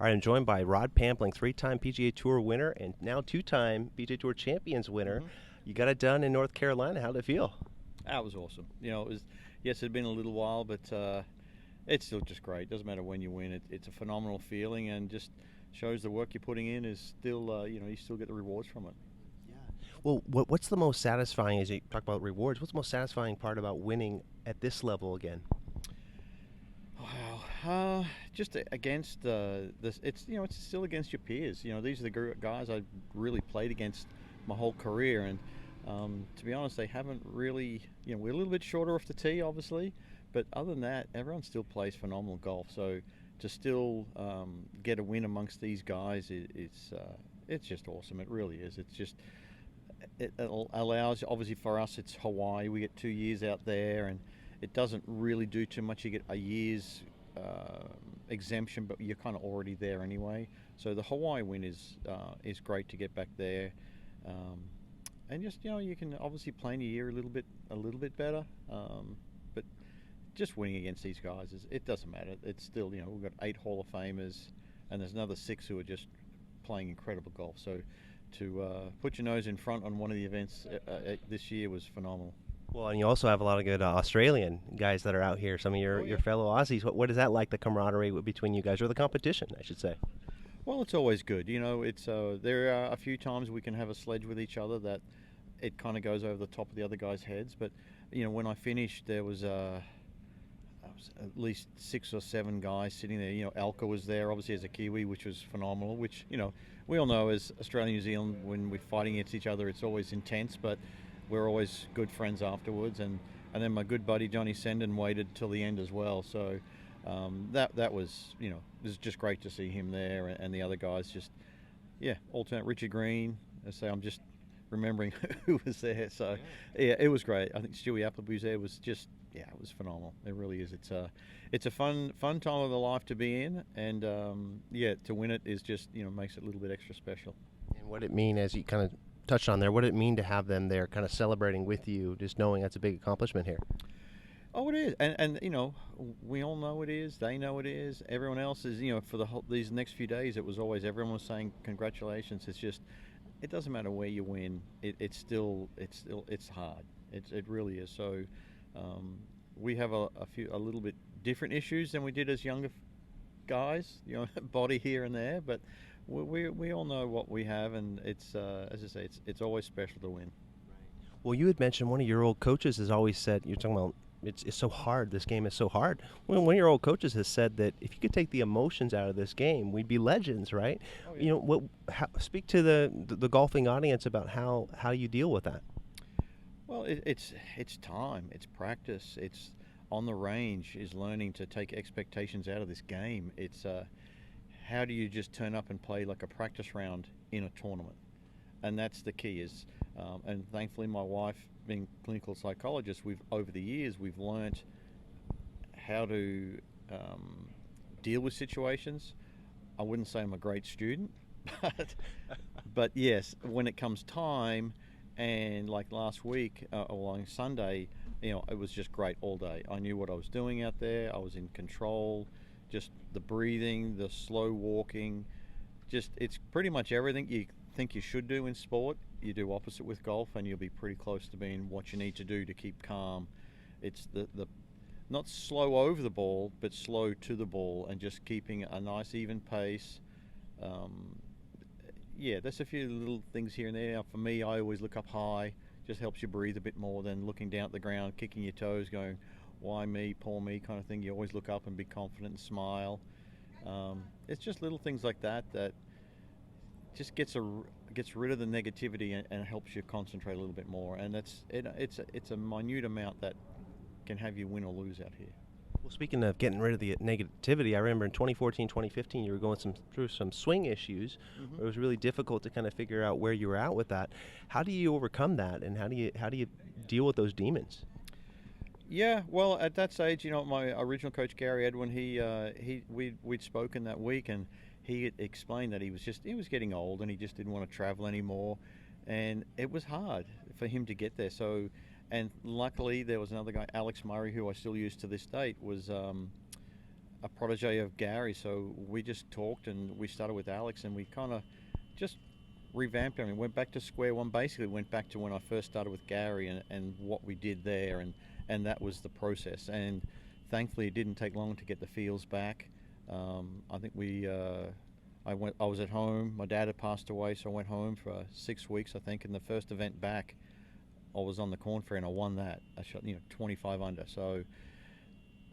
All right, I'm joined by Rod Pampling, three-time PGA Tour winner and now two-time PGA Tour Champions winner. hmm You got it done in North Carolina. How'd it feel? That was awesome. It was, yes, it had been a little while, but it's still just great. Doesn't matter when you win. It's a phenomenal feeling, and just shows the work you're putting in is still, you still get the rewards from it. Yeah. Well, what's the most satisfying, as you talk about rewards, what's the most satisfying part about winning at this level again? Wow. Just against this, it's still against your peers. These are the guys I really played against my whole career, and to be honest, they haven't really. We're a little bit shorter off the tee, obviously, but other than that, everyone still plays phenomenal golf. So to still get a win amongst these guys, it's just awesome. It really is. It allows, obviously for us it's Hawaii. We get 2 years out there, and it doesn't really do too much. You get a year's exemption, but you're kind of already there anyway. So the Hawaii win is great to get back there, um, and just you can obviously plan your year a little bit better. But just winning against these guys it doesn't matter. It's still, we've got 8 Hall of Famers, and there's another 6 who are just playing incredible golf. So to put your nose in front on one of the events this year was phenomenal. Well, and you also have a lot of good Australian guys that are out here, some of Oh your yeah. fellow Aussies. What is that like, the camaraderie between you guys, or the competition, I should say? Well, it's always good. It's there are a few times we can have a sledge with each other that it kind of goes over the top of the other guys' heads. But when I finished, there was at least 6 or 7 guys sitting there. Alka was there, obviously as a Kiwi, which was phenomenal. Which we all know as Australia and New Zealand, when we're fighting against each other, it's always intense. But we're always good friends afterwards. And then my good buddy Johnny Senden waited till the end as well. So that was it was just great to see him there, and the other guys just alternate. Richard Green. I say I'm just remembering who was there. So yeah, it was great. I think Stewie Appleby's there was just it was phenomenal. It really is. It's a fun time of the life to be in, and to win it is just makes it a little bit extra special. And what it mean, as you kind of touched on there, what it mean to have them there kind of celebrating with you, just knowing that's a big accomplishment here? Oh, it is, and we all know it is. They know it is. Everyone else is. For these next few days, it was always everyone was saying congratulations. It's just, it doesn't matter where you win. It's hard. It really is. So, we have a little bit different issues than we did as younger guys. Body here and there, but we all know what we have, and it's as I say, it's always special to win. Well, you had mentioned one of your old coaches has always said, you're talking about it's so hard. This game is so hard. Well, one of your old coaches has said that if you could take the emotions out of this game, we'd be legends, right? Oh yeah. Speak to the golfing audience about how you deal with that. Well, it's time, it's practice, it's on the range, is learning to take expectations out of this game. It's how do you just turn up and play like a practice round in a tournament? And that's the key. And thankfully, my wife, being clinical psychologist, we've over the years we've learnt how to deal with situations. I wouldn't say I'm a great student, but yes, when it comes time, and like last week or on Sunday, it was just great all day. I knew what I was doing out there. I was in control. Just the breathing, the slow walking, just it's pretty much everything you think you should do in sport. You do opposite with golf, and you'll be pretty close to being what you need to do to keep calm. It's the not slow over the ball, but slow to the ball, and just keeping a nice even pace. Um, there's a few little things here and there. Now, for me, I always look up high. Just helps you breathe a bit more than looking down at the ground, kicking your toes, going, "Why me? Poor me," kind of thing. You always look up and be confident and smile. It's just little things like that just gets rid of the negativity, and helps you concentrate a little bit more. And it's a minute amount that can have you win or lose out here. Well, speaking of getting rid of the negativity, I remember in 2014, 2015, you were going through some swing issues. hmm Where it was really difficult to kind of figure out where you were at with that. How do you overcome that, and how do you deal with those demons? Yeah, well, at that stage, my original coach Gary Edwin, we'd spoken that week, and he had explained that he was getting old, and he just didn't want to travel anymore, and it was hard for him to get there. So, and luckily there was another guy, Alex Murray, who I still use to this date, was a protege of Gary, so we just talked and we started with Alex, and we kind of just revamped everything. Went back to square one. Basically, went back to when I first started with Gary and what we did there, and that was the process. And thankfully, it didn't take long to get the feels back. I think I was at home. My dad had passed away, so I went home for 6 weeks, I think. And the first event back, I was on the Corn Fair and I won that. I shot 25 under. So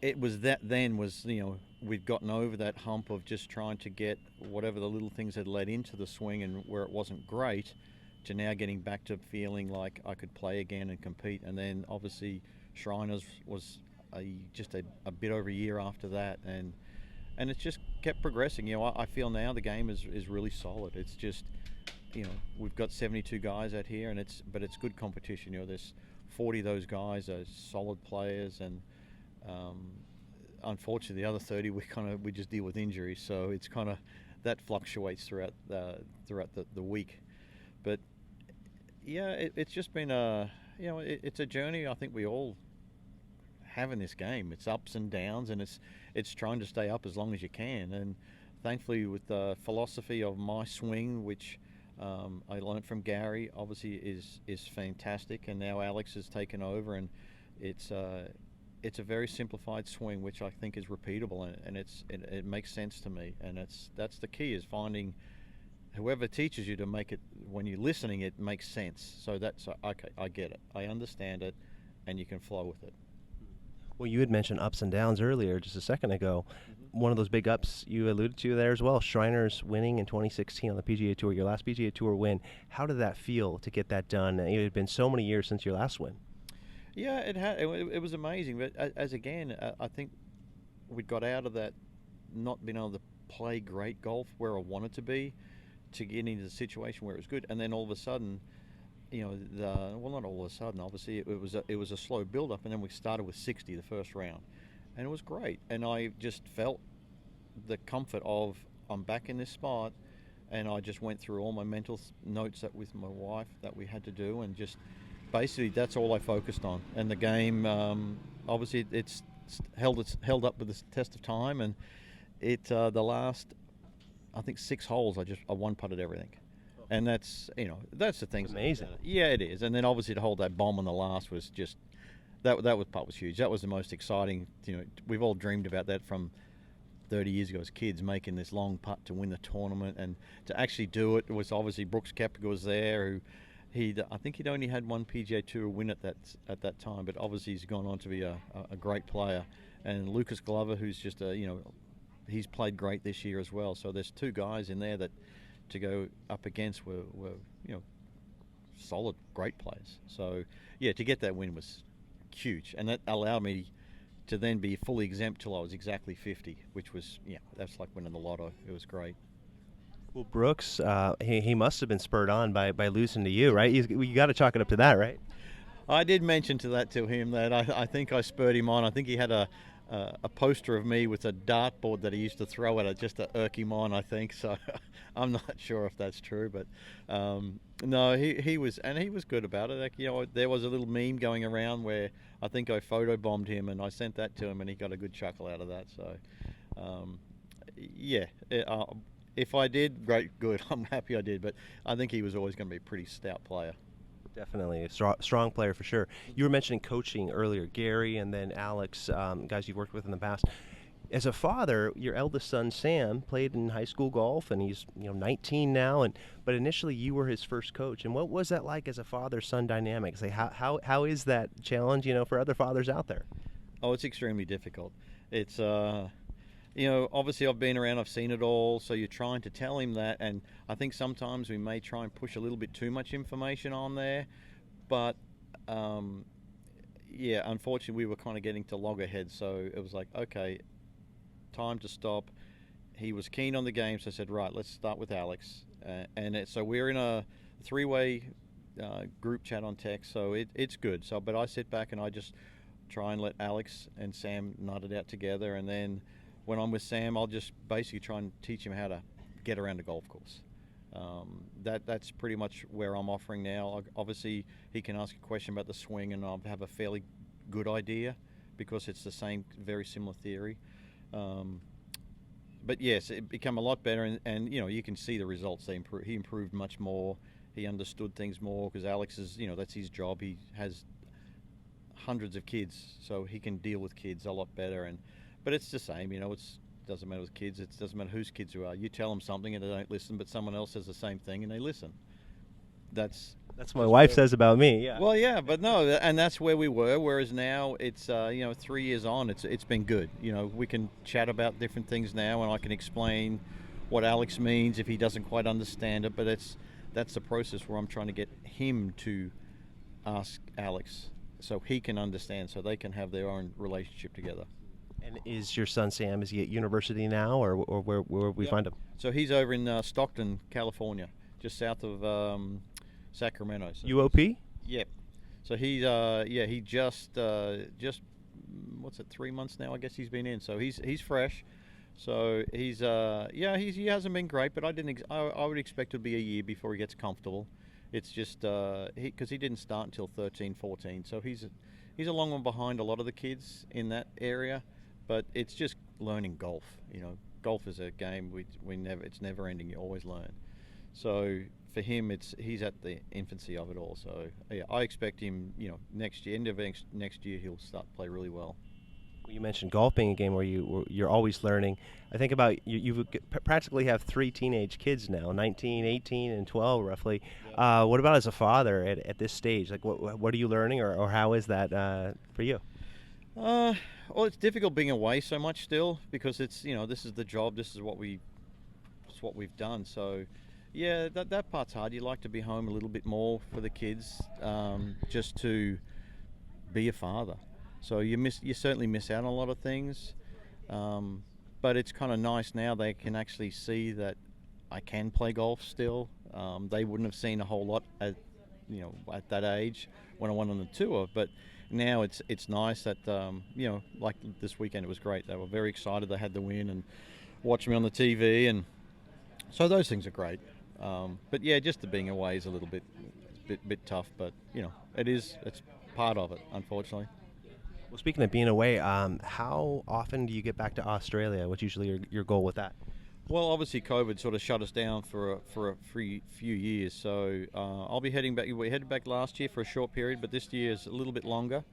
it was that then was we'd gotten over that hump of just trying to get whatever the little things had led into the swing and where it wasn't great, to now getting back to feeling like I could play again and compete. And then obviously Shriners was just a bit over a year after that, and it's just kept progressing. I feel now the game is really solid. It's just we've got 72 guys out here, but it's good competition. There's 40 of those guys are solid players, and unfortunately the other 30 we just deal with injuries, so it's kind of that fluctuates throughout the week. But yeah, it's just been it's a journey. I think we all have in this game. It's ups and downs, and it's trying to stay up as long as you can. And thankfully, with the philosophy of my swing, which I learned from Gary, obviously is fantastic, and now Alex has taken over, and it's a very simplified swing, which I think is repeatable, and it makes sense to me. And that's the key, is finding whoever teaches you to make it, when you're listening, it makes sense. So that's okay, I get it, I understand it, and you can flow with it. Well, you had mentioned ups and downs earlier, just a second ago. Mm-hmm. One of those big ups you alluded to there as well, Shriners winning in 2016 on the PGA Tour, your last PGA Tour win. How did that feel to get that done? It had been so many years since your last win. Yeah, it was amazing. But I think we'd got out of that not being able to play great golf where I wanted to be, to get into the situation where it was good. And then all of a sudden, not all of a sudden, obviously it was a slow build up, and then we started with 60 the first round, and it was great. And I just felt the comfort of, I'm back in this spot, and I just went through all my mental notes that with my wife that we had to do, and just basically that's all I focused on. And the game, obviously it's held up with the test of time, and the last, I think, 6 holes I one putted everything. And that's the thing. Amazing. Yeah, it is. And then obviously to hold that bomb on the last was just that part was huge. That was the most exciting. We've all dreamed about that from 30 years ago as kids, making this long putt to win the tournament, and to actually do it was obviously Brooks Koepka was there. I think he'd only had one PGA Tour win at that time, but obviously he's gone on to be a great player. And Lucas Glover, who's just he's played great this year as well. So there's 2 guys in there that to go up against were solid, great players. So yeah, to get that win was huge, and that allowed me to then be fully exempt till I was exactly 50, which was that's like winning the lotto. It was great. Well, Brooks, he must have been spurred on by losing to you, right? You got to chalk it up to that, right? I did mention to him that I think I spurred him on. I think he had a poster of me with a dartboard that he used to throw at it just to irk him on, I think. So I'm not sure if that's true, but no, he was good about it. There was a little meme going around where I think I photobombed him, and I sent that to him, and he got a good chuckle out of that. So if I did, great, good. I'm happy I did, but I think he was always going to be a pretty stout player. Definitely a strong player for sure. You were mentioning coaching earlier, Gary and then Alex, guys you've worked with in the past. As a father, your eldest son Sam played in high school golf, and he's 19 now. But initially, you were his first coach. And what was that like as a father-son dynamic? Say, how is that challenge, for other fathers out there? Oh, it's extremely difficult. It's obviously I've been around, I've seen it all, so you're trying to tell him that, and I think sometimes we may try and push a little bit too much information on there, but unfortunately we were kind of getting to loggerheads, so it was like, okay, time to stop. He was keen on the game, so I said, right, let's start with Alex, so we're in a 3-way group chat on text, so it's good. But I sit back and I just try and let Alex and Sam nut it out together, and then when I'm with Sam, I'll just basically try and teach him how to get around a golf course. That's pretty much where I'm offering now. Obviously, he can ask a question about the swing, and I'll have a fairly good idea because it's the same, very similar theory. But yes, it become a lot better, and you can see the results. He improved much more. He understood things more because Alex is, that's his job. He has hundreds of kids, so he can deal with kids a lot better. But it's the same, it's doesn't matter with kids. It doesn't matter whose kids you are. You tell them something and they don't listen, but someone else says the same thing and they listen. That's That's what my wife says about me. Yeah. well, yeah, but no, and that's where we were. Whereas now it's 3 years on, it's been good. We can chat about different things now, and I can explain what Alex means if he doesn't quite understand it. But that's the process where I'm trying to get him to ask Alex so he can understand, so they can have their own relationship together. And is your son Sam? Is he at university now, or where we find him? So he's over in Stockton, California, just south of Sacramento. So UOP. Yep. So he just what's it, 3 months now? I guess he's been in. So he's fresh. So he hasn't been great, but I would expect it to be a year before he gets comfortable. It's just because he didn't start until 13, 14. So he's a long one behind a lot of the kids in that area. But it's just learning golf. Golf is a game it's never ending. You always learn. So for him, he's at the infancy of it all. So yeah, I expect him, next year, end of next year, he'll start to play really well. You mentioned golf being a game where you're always learning. I think about you practically have 3 teenage kids now, 19, 18, and 12 roughly. Yeah. What about as a father at this stage? Like what are you learning, or how is that for you? Well, it's difficult being away so much still because it's this is the job, this is what we've done. So yeah, that part's hard. You like to be home a little bit more for the kids, just to be a father. So you certainly miss out on a lot of things, but it's kind of nice now. They can actually see that I can play golf still. They wouldn't have seen a whole lot at that age when I went on the tour, but now it's nice that like this weekend it was great. They were very excited. They had the win and watched me on the TV, and so those things are great. But yeah, just the being away is a little bit tough, but it's part of it, unfortunately. Well, speaking of being away, how often do you get back to Australia? What's usually your goal with that? Well, obviously COVID sort of shut us down for a few years, so I'll be heading back. We headed back last year for a short period, but this year is a little bit longer.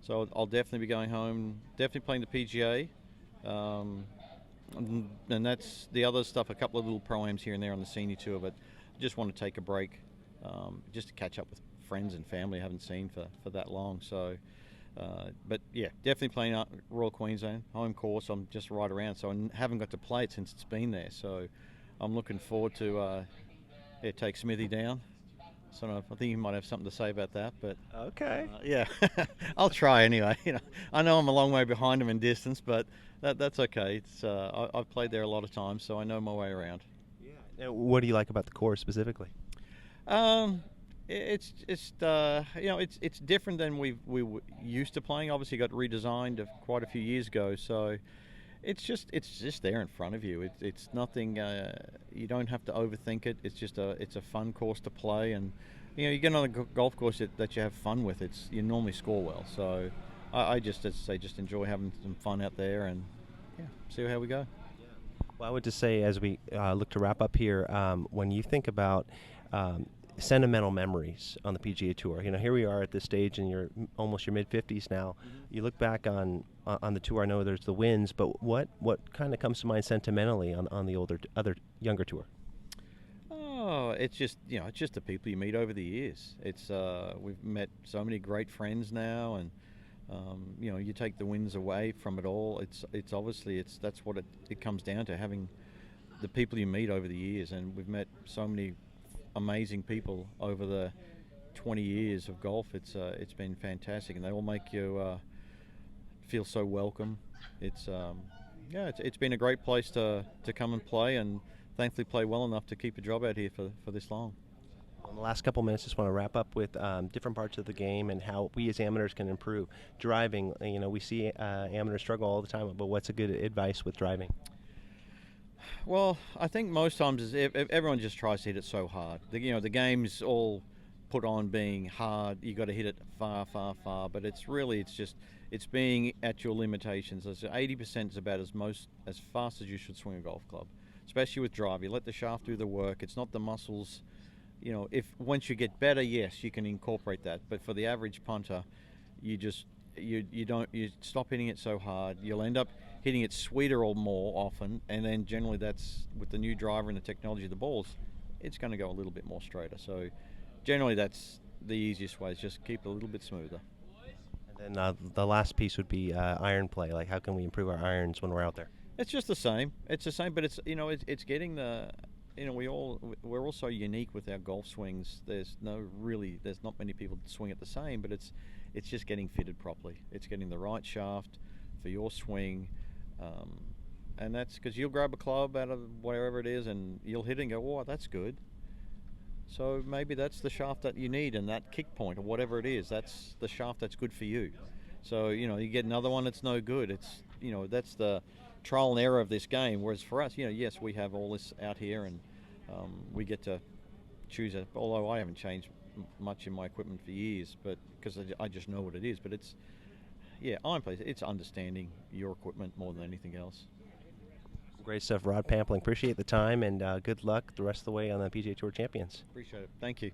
So I'll definitely be going home, definitely playing the PGA, and that's the other stuff. A couple of little pro-ams here and there on the senior tour, but I just want to take a break, just to catch up with friends and family I haven't seen for that long. So. But yeah, definitely playing out Royal Queensland home course. I'm just right around, so I haven't got to play it since it's been there. So I'm looking forward to take Smithy down. So I think you might have something to say about that, but okay, yeah, I'll try anyway. I know I'm a long way behind him in distance, but that's okay. It's I've played there a lot of times, so I know my way around. Yeah. Now, what do you like about the course specifically? It's it's different than we used to playing. Obviously, got redesigned quite a few years ago, so it's just there in front of you. It's nothing. You don't have to overthink it. It's a fun course to play, and you get on a golf course that you have fun with. You normally score well. So I just, as I say, just enjoy having some fun out there, and see how we go. Well, I would just say, as we look to wrap up here, when you think about sentimental memories on the PGA Tour, here we are at this stage, and you're almost your mid-50s now. Mm-hmm. You look back on the tour. I know there's the wins, but what kind of comes to mind sentimentally on the younger tour? Oh, it's just the people you meet over the years. It's we've met so many great friends now, and you take the wins away from it all. It's obviously that's what it comes down to, having the people you meet over the years, and we've met so many amazing people over the 20 years of golf. It's been fantastic, and they all make you feel so welcome. It's been a great place to come and play, and thankfully play well enough to keep a job out here for this long. In the last couple minutes, just want to wrap up with different parts of the game and how we as amateurs can improve. Driving, we see amateurs struggle all the time, but what's a good advice with driving? Well, I think most times is if everyone just tries to hit it so hard. The game's all put on being hard. You got to hit it far, far, far. But it's just It's being at your limitations. So 80% is about as fast as you should swing a golf club, especially with drive. You let the shaft do the work. It's not the muscles. If once you get better, yes, you can incorporate that. But for the average punter, you just you stop hitting it so hard. You'll end up hitting it sweeter or more often, and then generally that's with the new driver and the technology of the balls, it's going to go a little bit more straighter. So generally that's the easiest way, is just keep it a little bit smoother. And then the last piece would be iron play. Like, how can we improve our irons when we're out there? It's just the same. It's the same, but it's getting the we're all so unique with our golf swings. There's not many people that swing it the same, but it's just getting fitted properly. It's getting the right shaft for your swing, and that's because you'll grab a club out of wherever it is and you'll hit it and go, oh, that's good. So maybe that's the shaft that you need, and that kick point or whatever it is, that's the shaft that's good for you. So you get another one that's no good. It's that's the trial and error of this game. Whereas for us, yes, we have all this out here, and we get to choose it. Although I haven't changed much in my equipment for years, but because I just know what it is. But it's iron play. It's understanding your equipment more than anything else. Great stuff, Rod Pampling. Appreciate the time, and good luck the rest of the way on the PGA Tour Champions. Appreciate it. Thank you.